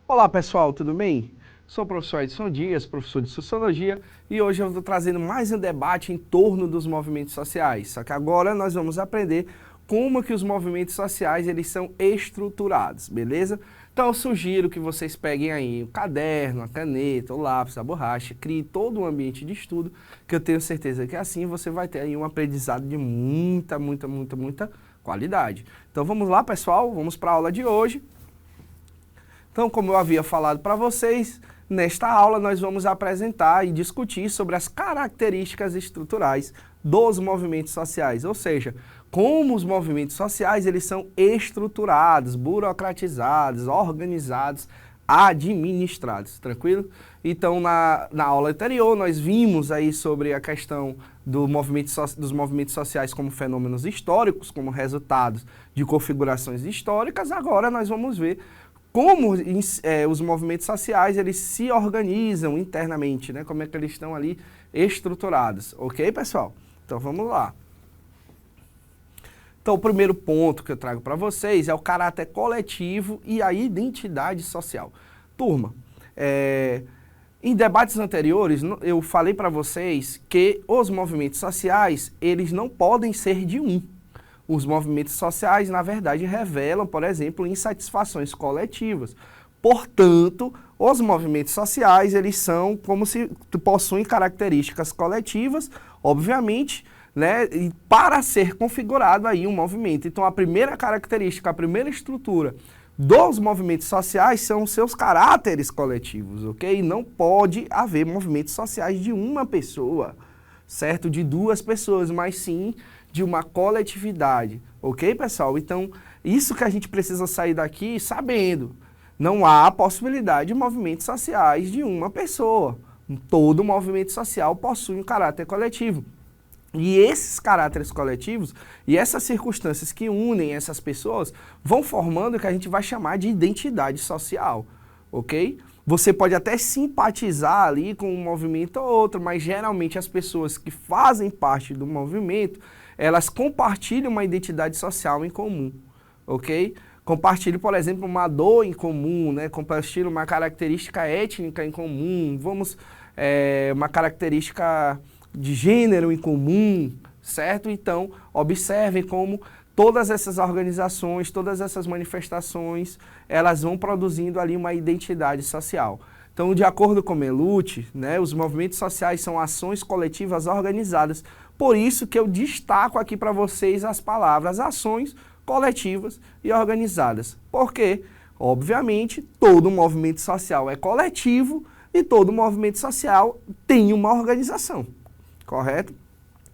Olá pessoal, tudo bem? Sou o professor Edson Dias, professor de Sociologia, e hoje eu estou trazendo mais um debate em torno dos movimentos sociais. Só que agora nós vamos aprender como que os movimentos sociais eles são estruturados, beleza? Então eu sugiro que vocês peguem aí o caderno, a caneta, o lápis, a borracha, crie todo um ambiente de estudo, que eu tenho certeza que assim você vai ter aí um aprendizado de muita qualidade. Então vamos lá pessoal, vamos para a aula de hoje. Então, como eu havia falado para vocês, nesta aula nós vamos apresentar e discutir sobre as características estruturais dos movimentos sociais, ou seja, como os movimentos sociais eles são estruturados, burocratizados, organizados, administrados, tranquilo? Então, na aula anterior, nós vimos aí sobre a questão dos movimentos sociais como fenômenos históricos, como resultados de configurações históricas. Agora nós vamos ver como os movimentos sociais eles se organizam internamente, né? Como é que eles estão ali estruturados, ok, pessoal? Então vamos lá. Então o primeiro ponto que eu trago para vocês é o caráter coletivo e a identidade social. Turma, em debates anteriores eu falei para vocês que os movimentos sociais eles não podem ser de um. Os movimentos sociais, na verdade, revelam, por exemplo, insatisfações coletivas. Portanto, os movimentos sociais, eles são como se possuem características coletivas, obviamente, né, e para ser configurado aí um movimento. Então, a primeira característica, a primeira estrutura dos movimentos sociais são os seus caráteres coletivos, ok? Não pode haver movimentos sociais de uma pessoa, certo? De duas pessoas, mas sim de uma coletividade, ok, pessoal? Então, isso que a gente precisa sair daqui sabendo. Não há possibilidade de movimentos sociais de uma pessoa. Todo movimento social possui um caráter coletivo. E esses caráteres coletivos e essas circunstâncias que unem essas pessoas vão formando o que a gente vai chamar de identidade social, ok? Você pode até simpatizar ali com um movimento ou outro, mas geralmente as pessoas que fazem parte do movimento elas compartilham uma identidade social em comum, ok? Compartilham, por exemplo, uma dor em comum, né? Compartilham uma característica étnica em comum, uma característica de gênero em comum, certo? Então, observem como todas essas organizações, todas essas manifestações, elas vão produzindo ali uma identidade social. Então, de acordo com Melucci, né, os movimentos sociais são ações coletivas organizadas. Por isso que eu destaco aqui para vocês as palavras ações coletivas e organizadas. Porque, obviamente, todo movimento social é coletivo e todo movimento social tem uma organização, correto?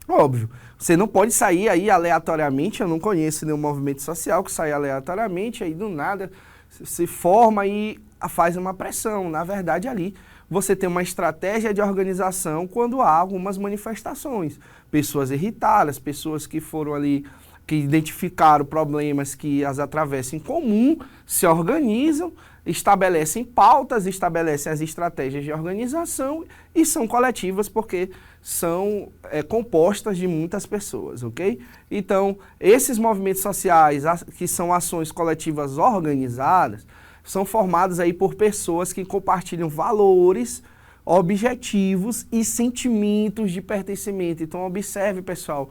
Óbvio, você não pode sair aí aleatoriamente, eu não conheço nenhum movimento social que sai aleatoriamente, aí do nada se forma e faz uma pressão. Na verdade, ali você tem uma estratégia de organização quando há algumas manifestações. Pessoas irritadas, pessoas que foram ali, que identificaram problemas que as atravessam em comum, se organizam, estabelecem pautas, estabelecem as estratégias de organização e são coletivas porque são compostas de muitas pessoas, ok? Então, esses movimentos sociais, que são ações coletivas organizadas, são formados aí por pessoas que compartilham valores, objetivos e sentimentos de pertencimento. Então, observe, pessoal,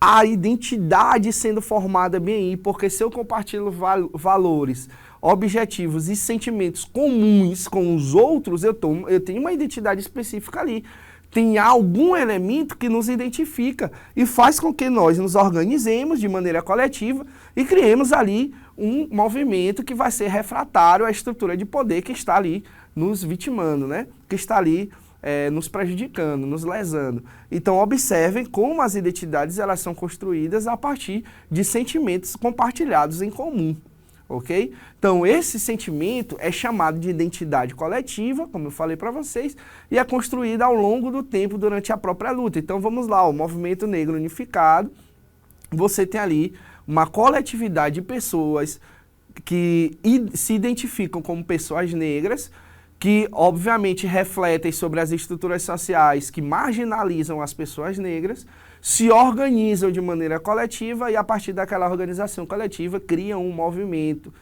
a identidade sendo formada bem aí, porque se eu compartilho valores, objetivos e sentimentos comuns com os outros, eu tenho uma identidade específica ali. Tem algum elemento que nos identifica e faz com que nós nos organizemos de maneira coletiva e criemos ali um movimento que vai ser refratário à estrutura de poder que está ali nos vitimando, né? Que está ali nos prejudicando, nos lesando. Então, observem como as identidades elas são construídas a partir de sentimentos compartilhados em comum. Ok? Então, esse sentimento é chamado de identidade coletiva, como eu falei para vocês, e é construída ao longo do tempo durante a própria luta. Então, vamos lá, o Movimento Negro Unificado, você tem ali uma coletividade de pessoas que se identificam como pessoas negras, que obviamente refletem sobre as estruturas sociais que marginalizam as pessoas negras, se organizam de maneira coletiva e a partir daquela organização coletiva criam um movimento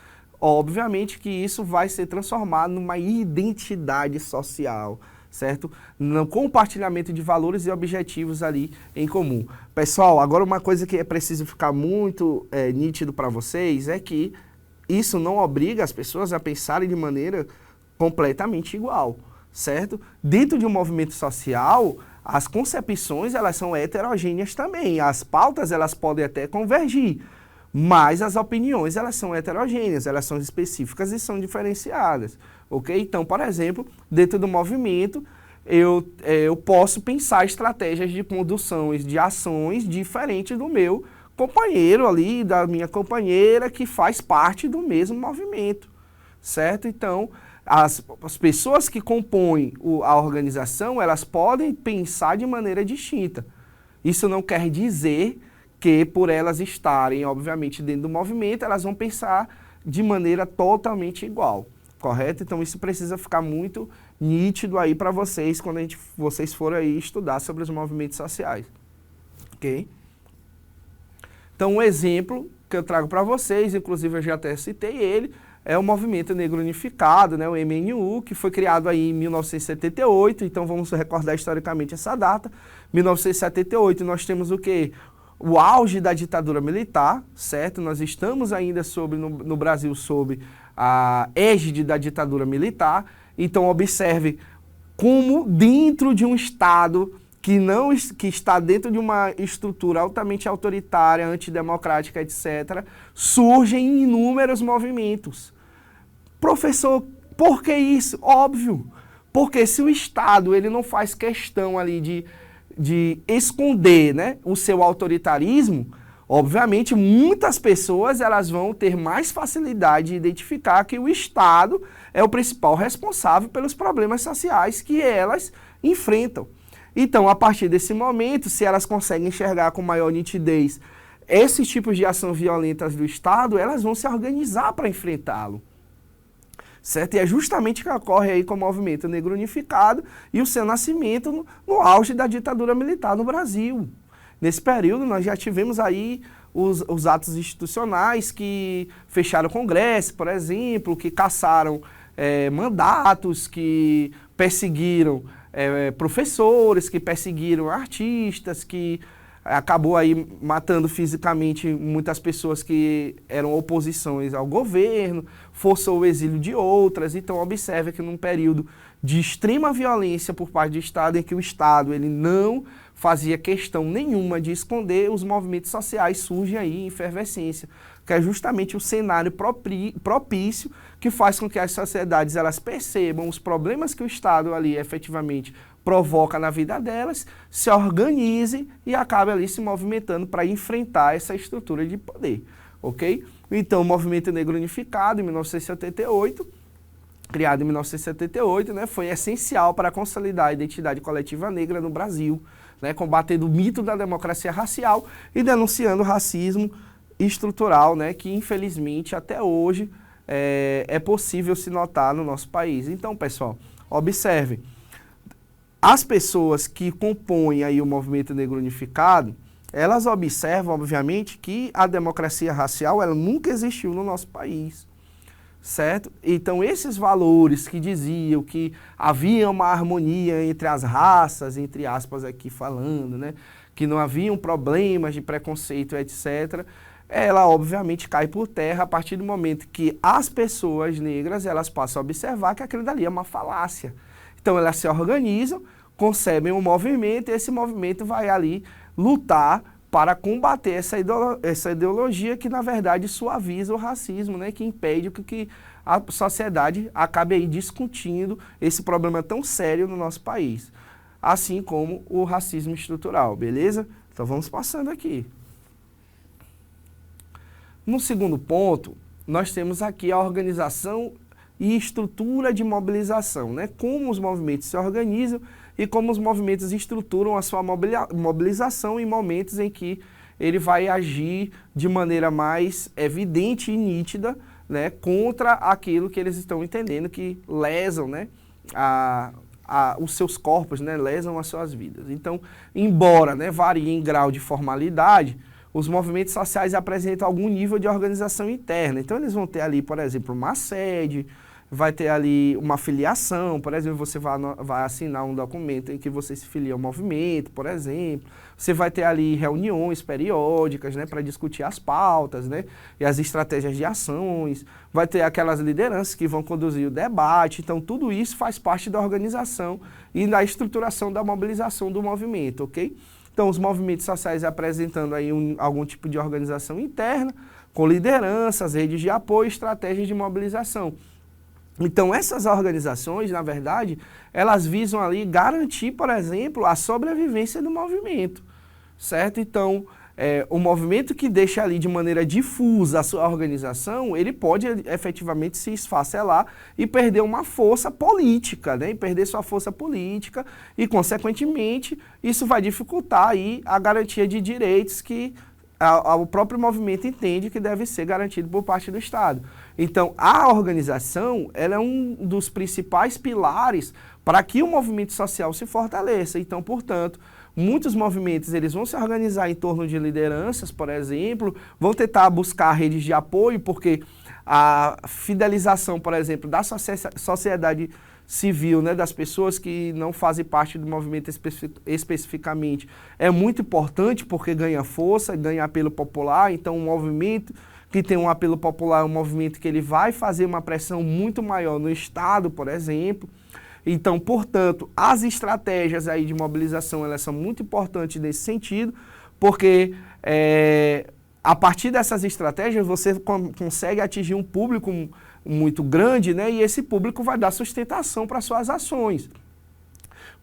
obviamente que isso vai ser transformado numa identidade social, certo? No compartilhamento de valores e objetivos ali em comum. Pessoal, agora uma coisa que é preciso ficar muito nítido para vocês é que isso não obriga as pessoas a pensarem de maneira completamente igual, certo? Dentro de um movimento social, as concepções elas são heterogêneas também, as pautas elas podem até convergir, mas as opiniões elas são heterogêneas, elas são específicas e são diferenciadas, ok? Então, por exemplo, dentro do movimento, eu posso pensar estratégias de condução de ações diferentes do meu companheiro ali, da minha companheira que faz parte do mesmo movimento, certo? Então, as pessoas que compõem a organização, elas podem pensar de maneira distinta. Isso não quer dizer que por elas estarem, obviamente, dentro do movimento, elas vão pensar de maneira totalmente igual, correto? Então isso precisa ficar muito nítido aí para vocês quando vocês forem aí estudar sobre os movimentos sociais, ok? Então um exemplo que eu trago para vocês, inclusive eu já até citei ele, é o Movimento Negro Unificado, né, o MNU, que foi criado aí em 1978, então vamos recordar historicamente essa data. 1978 nós temos o quê? O auge da ditadura militar, certo? Nós estamos ainda no Brasil sob a égide da ditadura militar, então observe como dentro de um Estado que está dentro de uma estrutura altamente autoritária, antidemocrática, etc., surgem inúmeros movimentos. Professor, por que isso? Óbvio, porque se o Estado ele não faz questão ali de esconder, né, o seu autoritarismo, obviamente muitas pessoas elas vão ter mais facilidade de identificar que o Estado é o principal responsável pelos problemas sociais que elas enfrentam. Então, a partir desse momento, se elas conseguem enxergar com maior nitidez esses tipos de ação violentas do Estado, elas vão se organizar para enfrentá-lo. Certo? E é justamente o que ocorre aí com o Movimento Negro Unificado e o seu nascimento no auge da ditadura militar no Brasil. Nesse período, nós já tivemos aí os atos institucionais que fecharam o Congresso, por exemplo, que cassaram mandatos, que perseguiram professores, que perseguiram artistas, que acabou aí matando fisicamente muitas pessoas que eram oposições ao governo, forçou o exílio de outras. Então observe que num período de extrema violência por parte do Estado, em que o Estado ele não fazia questão nenhuma de esconder, os movimentos sociais surgem aí em efervescência, que é justamente o cenário propício que faz com que as sociedades elas percebam os problemas que o Estado ali efetivamente provoca na vida delas, se organizem e acabem ali se movimentando para enfrentar essa estrutura de poder, ok? Então, o Movimento Negro Unificado, em 1978, criado em 1978, né, foi essencial para consolidar a identidade coletiva negra no Brasil, né, combatendo o mito da democracia racial e denunciando o racismo estrutural, né, que infelizmente até hoje é possível se notar no nosso país. Então, pessoal, observe, as pessoas que compõem aí o Movimento Negro Unificado, elas observam, obviamente, que a democracia racial ela nunca existiu no nosso país, certo? Então, esses valores que diziam que havia uma harmonia entre as raças, entre aspas aqui falando, né, que não haviam problemas de preconceito, etc., ela obviamente cai por terra a partir do momento que as pessoas negras elas passam a observar que aquilo dali é uma falácia. Então elas se organizam, concebem um movimento e esse movimento vai ali lutar para combater essa ideologia que na verdade suaviza o racismo, né, que impede que a sociedade acabe aí discutindo esse problema tão sério no nosso país, assim como o racismo estrutural, beleza? Então vamos passando aqui. No segundo ponto, nós temos aqui a organização e estrutura de mobilização, né? Como os movimentos se organizam e como os movimentos estruturam a sua mobilização em momentos em que ele vai agir de maneira mais evidente e nítida, né, contra aquilo que eles estão entendendo que lesam, né, os seus corpos, né, lesam as suas vidas. Então, embora, né, varie em grau de formalidade, os movimentos sociais apresentam algum nível de organização interna. Então, eles vão ter ali, por exemplo, uma sede, vai ter ali uma filiação, por exemplo, você vai assinar um documento em que você se filia ao movimento, por exemplo. Você vai ter ali reuniões periódicas, né, para discutir as pautas, né, e as estratégias de ações. Vai ter aquelas lideranças que vão conduzir o debate. Então, tudo isso faz parte da organização e da estruturação da mobilização do movimento, ok? Então, os movimentos sociais apresentando aí algum tipo de organização interna, com lideranças, redes de apoio, estratégias de mobilização. Então, essas organizações, na verdade, elas visam ali garantir, por exemplo, a sobrevivência do movimento, certo? Então, o movimento que deixa ali de maneira difusa a sua organização, ele pode efetivamente se esfacelar e perder uma força política, né? E perder sua força política e, consequentemente, isso vai dificultar aí a garantia de direitos que o próprio movimento entende que deve ser garantido por parte do Estado. Então, a organização, ela é um dos principais pilares para que o movimento social se fortaleça. Então, portanto, muitos movimentos eles vão se organizar em torno de lideranças, por exemplo, vão tentar buscar redes de apoio, porque a fidelização, por exemplo, da sociedade civil, né, das pessoas que não fazem parte do movimento especificamente, é muito importante porque ganha força, ganha apelo popular. Então, um movimento que tem um apelo popular é um movimento que ele vai fazer uma pressão muito maior no Estado, por exemplo. Então, portanto, as estratégias aí de mobilização, elas são muito importantes nesse sentido, porque a partir dessas estratégias você consegue atingir um público muito grande, né? E esse público vai dar sustentação para suas ações.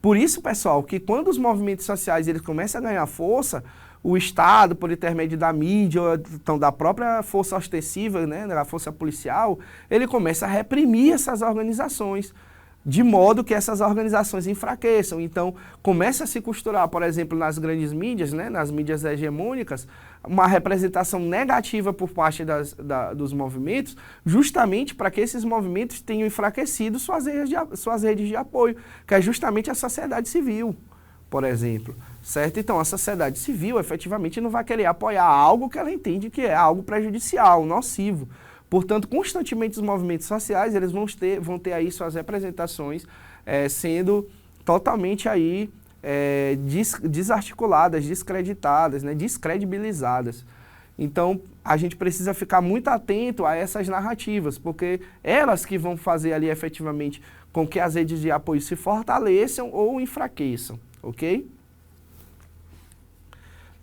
Por isso, pessoal, que quando os movimentos sociais eles começam a ganhar força, o Estado, por intermédio da mídia, então da própria força ostensiva, né, da força policial, ele começa a reprimir essas organizações, de modo que essas organizações enfraqueçam. Então, começa a se costurar, por exemplo, nas grandes mídias, né, nas mídias hegemônicas, uma representação negativa por parte dos movimentos, justamente para que esses movimentos tenham enfraquecido suas redes de apoio, que é justamente a sociedade civil, por exemplo, certo? Então, a sociedade civil, efetivamente, não vai querer apoiar algo que ela entende que é algo prejudicial, nocivo. Portanto, constantemente os movimentos sociais eles vão ter aí suas representações sendo totalmente aí desarticuladas, descreditadas, né, descredibilizadas. Então, a gente precisa ficar muito atento a essas narrativas, porque elas que vão fazer ali efetivamente com que as redes de apoio se fortaleçam ou enfraqueçam, ok?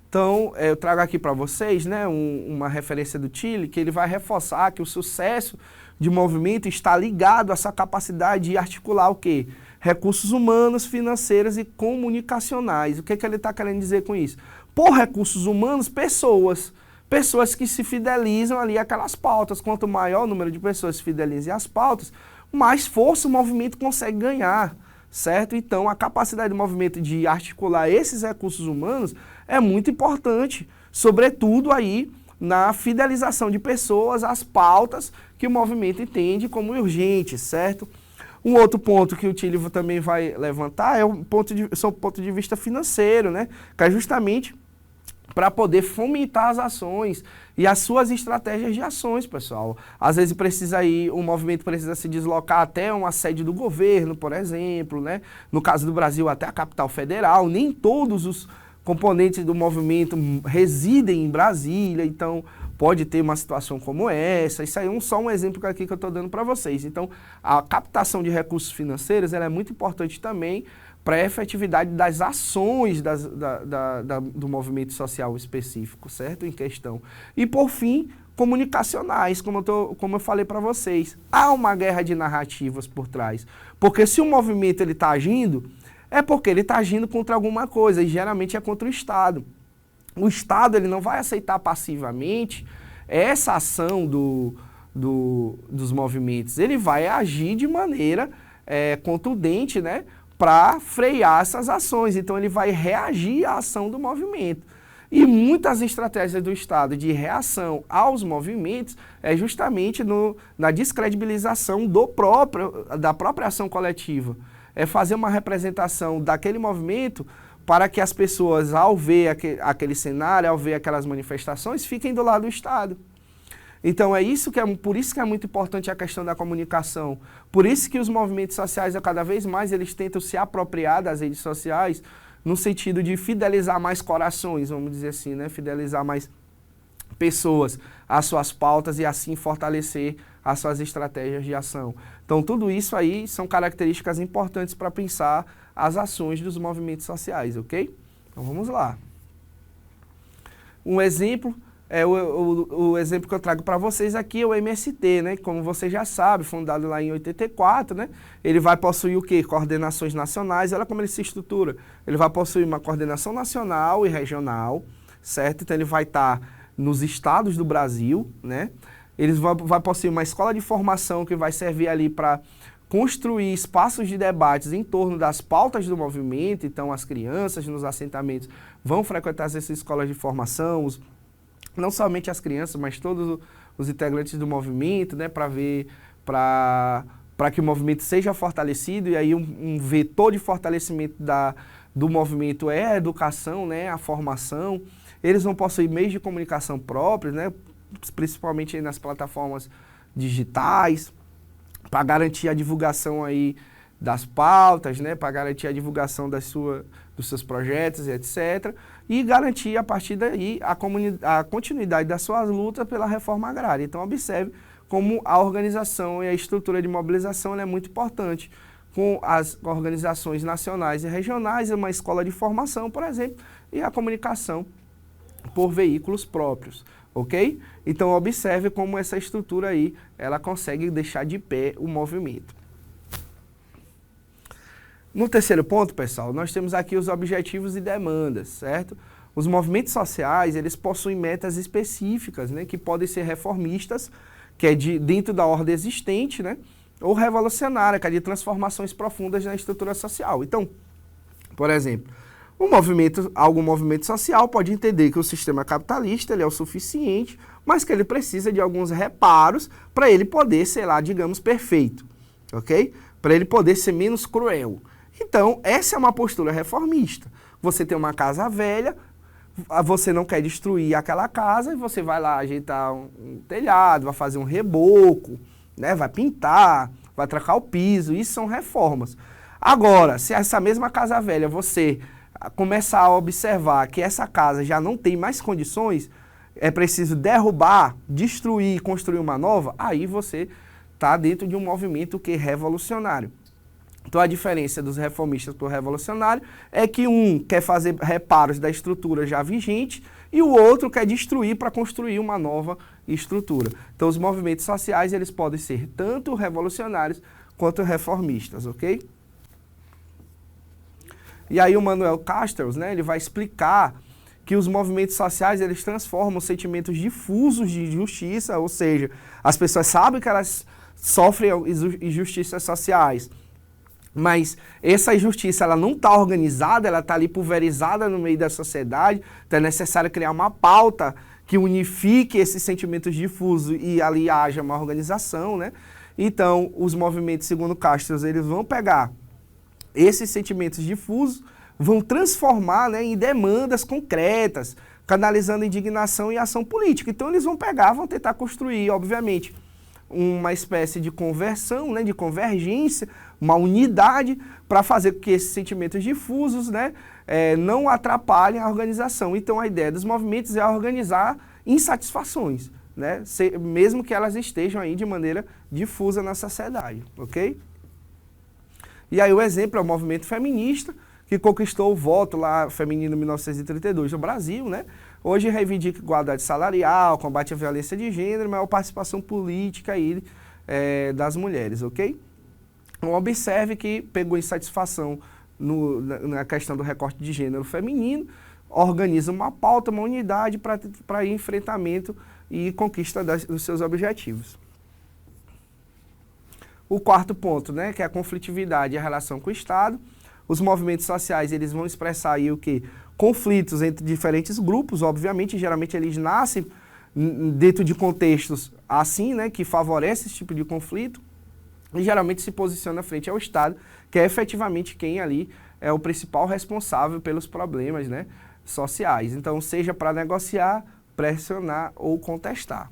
Então, eu trago aqui para vocês, né, uma referência do Tilly, que ele vai reforçar que o sucesso de movimento está ligado a essa capacidade de articular o quê? Recursos humanos, financeiros e comunicacionais. O que ele está querendo dizer com isso? Por recursos humanos, pessoas que se fidelizam ali àquelas pautas. Quanto maior o número de pessoas se fidelizem às pautas, mais força o movimento consegue ganhar, certo? Então, a capacidade do movimento de articular esses recursos humanos é muito importante, sobretudo aí na fidelização de pessoas às pautas que o movimento entende como urgentes, certo? Um outro ponto que o Tilly também vai levantar é o ponto de vista financeiro, né? Que é justamente para poder fomentar as ações e as suas estratégias de ações, pessoal. Às vezes o movimento precisa se deslocar até uma sede do governo, por exemplo, né? No caso do Brasil, até a capital federal. Nem todos os componentes do movimento residem em Brasília, então pode ter uma situação como essa. Isso aí é só um exemplo aqui que eu estou dando para vocês. Então, a captação de recursos financeiros ela é muito importante também para a efetividade das ações do movimento social específico, certo? Em questão. E, por fim, comunicacionais, como eu falei para vocês. Há uma guerra de narrativas por trás. Porque se o movimento está agindo, é porque ele está agindo contra alguma coisa, e geralmente é contra o Estado. O Estado ele não vai aceitar passivamente essa ação dos movimentos. Ele vai agir de maneira contundente, né, para frear essas ações. Então, ele vai reagir à ação do movimento. E muitas estratégias do Estado de reação aos movimentos é justamente na descredibilização da própria ação coletiva. É fazer uma representação daquele movimento para que as pessoas, ao ver aquele cenário, ao ver aquelas manifestações, fiquem do lado do Estado. Então por isso que é muito importante a questão da comunicação. Por isso que os movimentos sociais, cada vez mais, eles tentam se apropriar das redes sociais no sentido de fidelizar mais corações, vamos dizer assim, né? Fidelizar mais pessoas às suas pautas e assim fortalecer as suas estratégias de ação. Então tudo isso aí são características importantes para pensar as ações dos movimentos sociais, ok? Então vamos lá. Um exemplo... o exemplo que eu trago para vocês aqui é o MST, né? Como você já sabe, fundado lá em 84, né? Ele vai possuir o quê? Coordenações nacionais. Olha como ele se estrutura. Ele vai possuir uma coordenação nacional e regional, certo? Então ele vai estar nos estados do Brasil, né? Ele vai possuir uma escola de formação que vai servir ali para construir espaços de debates em torno das pautas do movimento. Então as crianças nos assentamentos vão frequentar essas escolas de formação, não somente as crianças, mas todos os integrantes do movimento, né, para que o movimento seja fortalecido. E aí um vetor de fortalecimento do movimento é a educação, né, a formação. Eles vão possuir meios de comunicação próprios, né, principalmente aí nas plataformas digitais, para garantir a divulgação aí das pautas, né, para garantir a divulgação dos seus projetos, etc., e garantir, a partir daí, a continuidade das suas lutas pela reforma agrária. Então, observe como a organização e a estrutura de mobilização é muito importante, com as organizações nacionais e regionais, uma escola de formação, por exemplo, e a comunicação por veículos próprios, ok? Então, observe como essa estrutura aí, ela consegue deixar de pé o movimento. No terceiro ponto, pessoal, nós temos aqui os objetivos e demandas, certo? Os movimentos sociais, eles possuem metas específicas, né, que podem ser reformistas, que é dentro da ordem existente, né, ou revolucionária, que é de transformações profundas na estrutura social. Então, por exemplo, algum movimento social pode entender que o sistema capitalista ele é o suficiente, mas que ele precisa de alguns reparos para ele poder ser lá, digamos, perfeito, ok? Para ele poder ser menos cruel. Então, essa é uma postura reformista. Você tem uma casa velha, você não quer destruir aquela casa e você vai lá ajeitar um telhado, vai fazer um reboco, né? Vai pintar, vai trocar o piso, isso são reformas. Agora, se essa mesma casa velha você começar a observar que essa casa já não tem mais condições, é preciso derrubar, destruir e construir uma nova, aí você está dentro de um movimento que é revolucionário. Então a diferença dos reformistas para o revolucionário é que um quer fazer reparos da estrutura já vigente e o outro quer destruir para construir uma nova estrutura. Então os movimentos sociais eles podem ser tanto revolucionários quanto reformistas, ok? E aí o Manuel Castells, né, ele vai explicar que os movimentos sociais eles transformam sentimentos difusos de injustiça, ou seja, as pessoas sabem que elas sofrem injustiças sociais, mas essa injustiça ela não está organizada, ela está ali pulverizada no meio da sociedade, então é necessário criar uma pauta que unifique esses sentimentos difusos e ali haja uma organização, né? Então, os movimentos, segundo Castells, eles vão pegar esses sentimentos difusos, vão transformar, né, em demandas concretas, canalizando indignação e ação política. Então, eles vão pegar, vão tentar construir, obviamente, uma espécie de conversão, né, de convergência, uma unidade para fazer com que esses sentimentos difusos, né, não atrapalhem a organização. Então, a ideia dos movimentos é organizar insatisfações, né, mesmo que elas estejam aí de maneira difusa na sociedade, ok? E aí o exemplo é o movimento feminista, que conquistou o voto lá feminino em 1932 no Brasil, né? Hoje reivindica igualdade salarial, combate à violência de gênero, maior participação política aí, das mulheres, ok? Então, observe que pegou insatisfação na questão do recorte de gênero feminino, organiza uma pauta, uma unidade para enfrentamento e conquista dos seus objetivos. O quarto ponto, né, que é a conflitividade e a relação com o Estado. Os movimentos sociais eles vão expressar aí o quê? Conflitos entre diferentes grupos, obviamente, geralmente eles nascem dentro de contextos assim, né, que favorecem esse tipo de conflito, e geralmente se posiciona frente ao Estado, que é efetivamente quem ali é o principal responsável pelos problemas, né, sociais. Então, seja para negociar, pressionar ou contestar.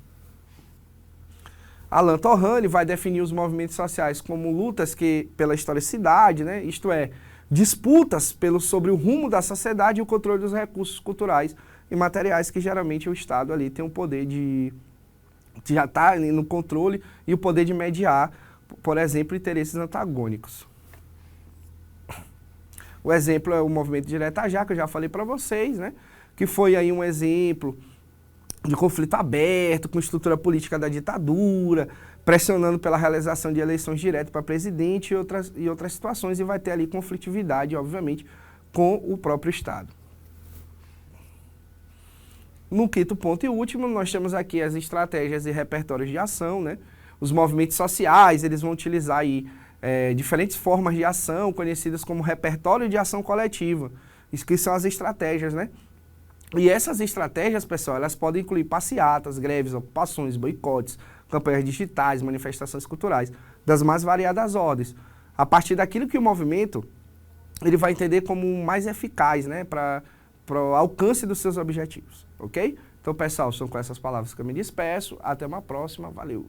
Alan Torrani vai definir os movimentos sociais como lutas pela historicidade, né, isto é, disputas sobre o rumo da sociedade e o controle dos recursos culturais e materiais que geralmente o Estado ali tem o poder de já está no controle e o poder de mediar, por exemplo, interesses antagônicos. O exemplo é o movimento Direta Já, que eu já falei para vocês, né, que foi aí um exemplo de conflito aberto com estrutura política da ditadura, pressionando pela realização de eleições diretas para presidente e outras situações, e vai ter ali conflitividade, obviamente, com o próprio Estado. No quinto ponto e último, nós temos aqui as estratégias e repertórios de ação, né? Os movimentos sociais, eles vão utilizar aí diferentes formas de ação, conhecidas como repertório de ação coletiva. Isso que são as estratégias, né? E essas estratégias, pessoal, elas podem incluir passeatas, greves, ocupações, boicotes, campanhas digitais, manifestações culturais, das mais variadas ordens. A partir daquilo que o movimento ele vai entender como mais eficaz, né, para o alcance dos seus objetivos, ok? Então, pessoal, são com essas palavras que eu me despeço. Até uma próxima. Valeu!